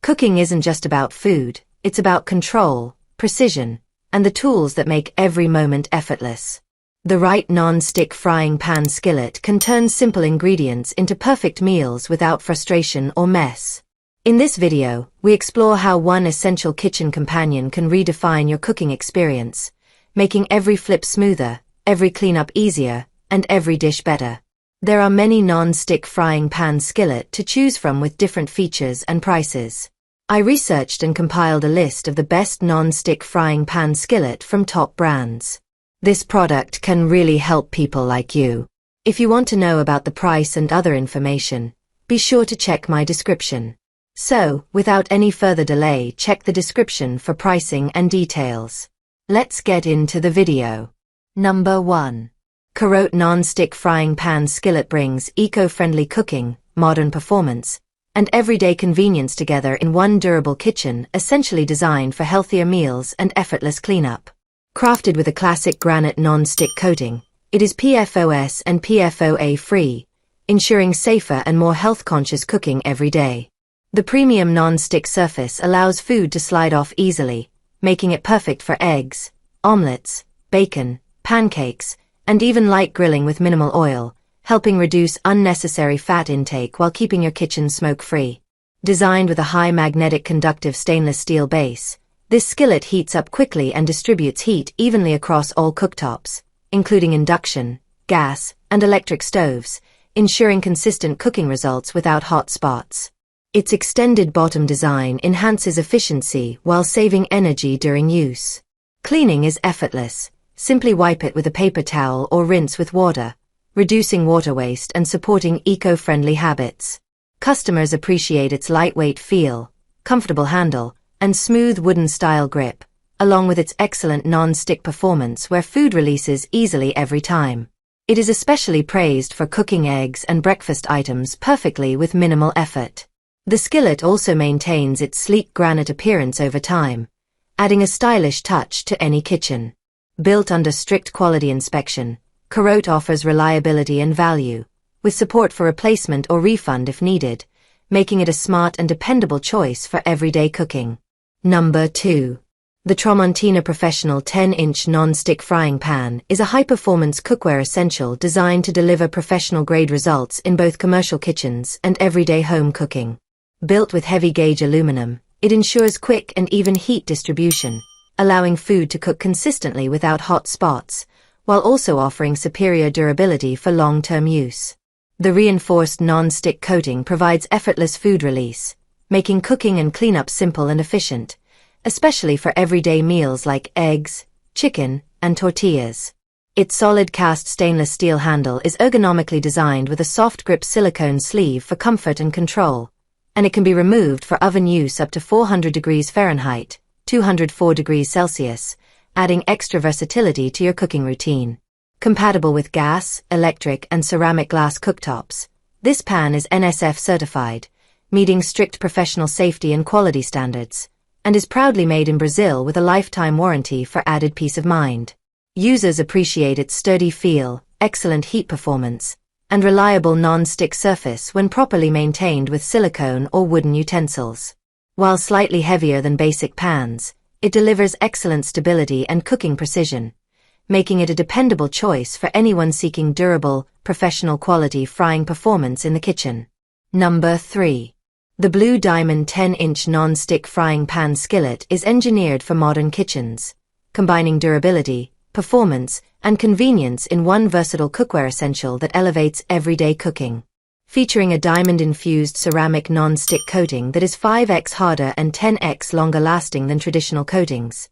Cooking isn't just about food, it's about control, precision, and the tools that make every moment effortless. The right non-stick frying pan skillet can turn simple ingredients into perfect meals without frustration or mess. In this video, we explore how one essential kitchen companion can redefine your cooking experience, making every flip smoother, every cleanup easier, and every dish better. There are many non-stick frying pan skillet to choose from with different features and prices. I researched and compiled a list of the best non-stick frying pan skillet from top brands. This product can really help people like you. If you want to know about the price and other information, be sure to check my description. So, without any further delay, check the description for pricing and details. Let's get into the video. Number 1. CAROTE Non-Stick Frying Pan Skillet brings eco-friendly cooking, modern performance, and everyday convenience together in one durable kitchen essentially designed for healthier meals and effortless cleanup. Crafted with a classic granite non-stick coating, it is PFOS and PFOA free, ensuring safer and more health-conscious cooking every day. The premium non-stick surface allows food to slide off easily, making it perfect for eggs, omelets, bacon, pancakes, and even light grilling with minimal oil, helping reduce unnecessary fat intake while keeping your kitchen smoke-free. Designed with a high magnetic conductive stainless steel base, this skillet heats up quickly and distributes heat evenly across all cooktops, including induction, gas, and electric stoves, ensuring consistent cooking results without hot spots. Its extended bottom design enhances efficiency while saving energy during use. Cleaning is effortless. Simply wipe it with a paper towel or rinse with water, reducing water waste and supporting eco-friendly habits. Customers appreciate its lightweight feel, comfortable handle, and smooth wooden-style grip, along with its excellent non-stick performance where food releases easily every time. It is especially praised for cooking eggs and breakfast items perfectly with minimal effort. The skillet also maintains its sleek granite appearance over time, adding a stylish touch to any kitchen. Built under strict quality inspection, CAROTE offers reliability and value, with support for replacement or refund if needed, making it a smart and dependable choice for everyday cooking. Number 2. The Tramontina Professional 10-inch non-stick frying pan is a high-performance cookware essential designed to deliver professional-grade results in both commercial kitchens and everyday home cooking. Built with heavy-gauge aluminum, it ensures quick and even heat distribution, allowing food to cook consistently without hot spots, while also offering superior durability for long-term use. The reinforced non-stick coating provides effortless food release, making cooking and cleanup simple and efficient, especially for everyday meals like eggs, chicken, and tortillas. Its solid cast stainless steel handle is ergonomically designed with a soft grip silicone sleeve for comfort and control, and it can be removed for oven use up to 400 degrees Fahrenheit, 204 degrees Celsius, adding extra versatility to your cooking routine. Compatible with gas, electric, and ceramic glass cooktops, this pan is NSF certified, meeting strict professional safety and quality standards, and is proudly made in Brazil with a lifetime warranty for added peace of mind. Users appreciate its sturdy feel, excellent heat performance, and reliable non-stick surface when properly maintained with silicone or wooden utensils. While slightly heavier than basic pans, it delivers excellent stability and cooking precision, making it a dependable choice for anyone seeking durable, professional quality frying performance in the kitchen. Number 3. The Blue Diamond 10-inch non-stick frying pan skillet is engineered for modern kitchens, combining durability, performance, and convenience in one versatile cookware essential that elevates everyday cooking. Featuring a diamond-infused ceramic non-stick coating that is 5x harder and 10x longer lasting than traditional coatings,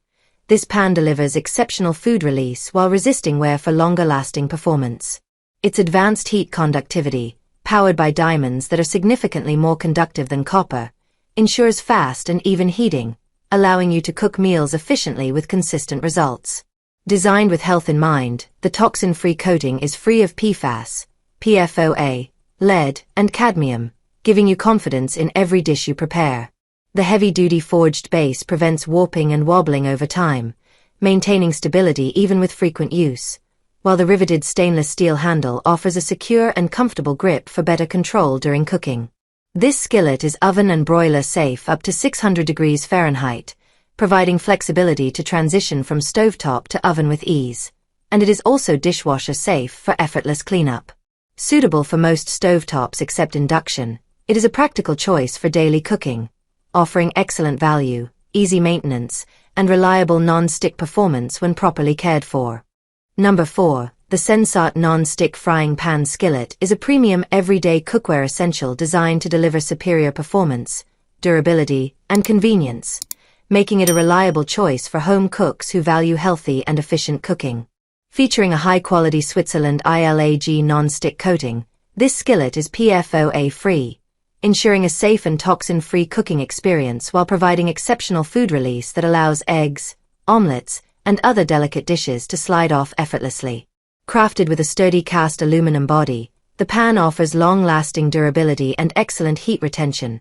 this pan delivers exceptional food release while resisting wear for longer-lasting performance. Its advanced heat conductivity, powered by diamonds that are significantly more conductive than copper, ensures fast and even heating, allowing you to cook meals efficiently with consistent results. Designed with health in mind, the toxin-free coating is free of PFAS, PFOA, lead, and cadmium, giving you confidence in every dish you prepare. The heavy-duty forged base prevents warping and wobbling over time, maintaining stability even with frequent use, while the riveted stainless steel handle offers a secure and comfortable grip for better control during cooking. This skillet is oven and broiler safe up to 600 degrees Fahrenheit, providing flexibility to transition from stovetop to oven with ease. And it is also dishwasher safe for effortless cleanup. Suitable for most stovetops except induction, it is a practical choice for daily cooking, offering excellent value, easy maintenance, and reliable non-stick performance when properly cared for. Number 4. The SENSARTE Non-Stick Frying Pan Skillet is a premium everyday cookware essential designed to deliver superior performance, durability, and convenience, making it a reliable choice for home cooks who value healthy and efficient cooking. Featuring a high-quality Switzerland ILAG non-stick coating, this skillet is PFOA-free, ensuring a safe and toxin-free cooking experience while providing exceptional food release that allows eggs, omelets, and other delicate dishes to slide off effortlessly. Crafted with a sturdy cast aluminum body, the pan offers long-lasting durability and excellent heat retention,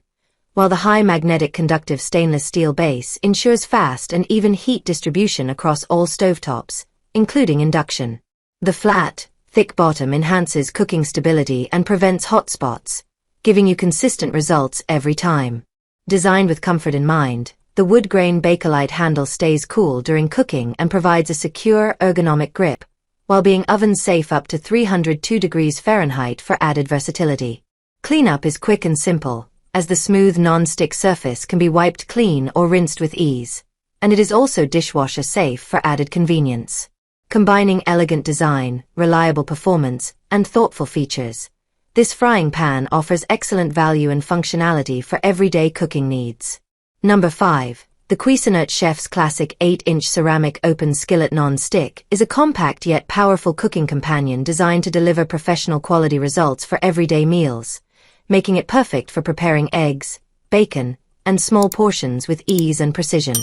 while the high magnetic conductive stainless steel base ensures fast and even heat distribution across all stovetops, including induction. The flat, thick bottom enhances cooking stability and prevents hot spots, giving you consistent results every time. Designed with comfort in mind, the wood grain Bakelite handle stays cool during cooking and provides a secure, ergonomic grip, while being oven safe up to 302 degrees Fahrenheit for added versatility. Cleanup is quick and simple, as the smooth non-stick surface can be wiped clean or rinsed with ease, and it is also dishwasher safe for added convenience. Combining elegant design, reliable performance, and thoughtful features, this frying pan offers excellent value and functionality for everyday cooking needs. Number 5. The Cuisinart Chef's Classic 8-inch Ceramic Open Skillet Non-Stick is a compact yet powerful cooking companion designed to deliver professional quality results for everyday meals, making it perfect for preparing eggs, bacon, and small portions with ease and precision.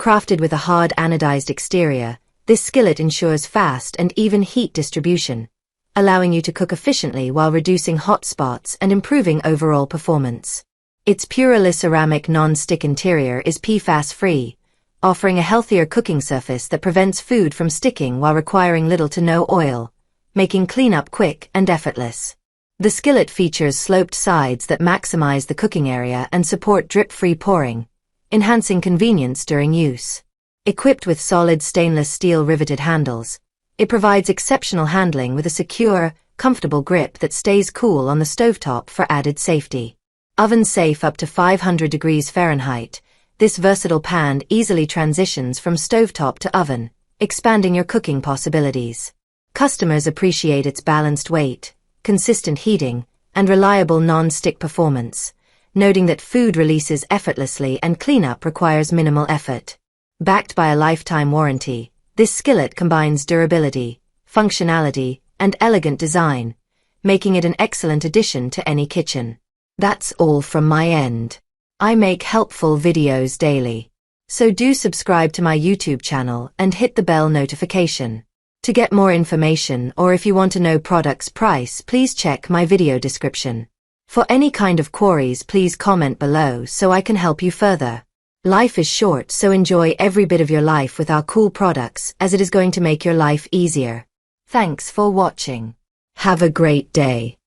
Crafted with a hard anodized exterior, this skillet ensures fast and even heat distribution, allowing you to cook efficiently while reducing hot spots and improving overall performance. Its Purely ceramic non-stick interior is PFAS-free, offering a healthier cooking surface that prevents food from sticking while requiring little to no oil, making cleanup quick and effortless. The skillet features sloped sides that maximize the cooking area and support drip-free pouring, enhancing convenience during use. Equipped with solid stainless steel riveted handles, it provides exceptional handling with a secure, comfortable grip that stays cool on the stovetop for added safety. Oven safe up to 500 degrees Fahrenheit, this versatile pan easily transitions from stovetop to oven, expanding your cooking possibilities. Customers appreciate its balanced weight, consistent heating, and reliable non-stick performance, noting that food releases effortlessly and cleanup requires minimal effort. Backed by a lifetime warranty, this skillet combines durability, functionality, and elegant design, making it an excellent addition to any kitchen. That's all from my end. I make helpful videos daily, so do subscribe to my YouTube channel and hit the bell notification. To get more information or if you want to know product's price, please check my video description. For any kind of queries, please comment below so I can help you further. Life is short, so enjoy every bit of your life with our cool products, as it is going to make your life easier. Thanks for watching. Have a great day.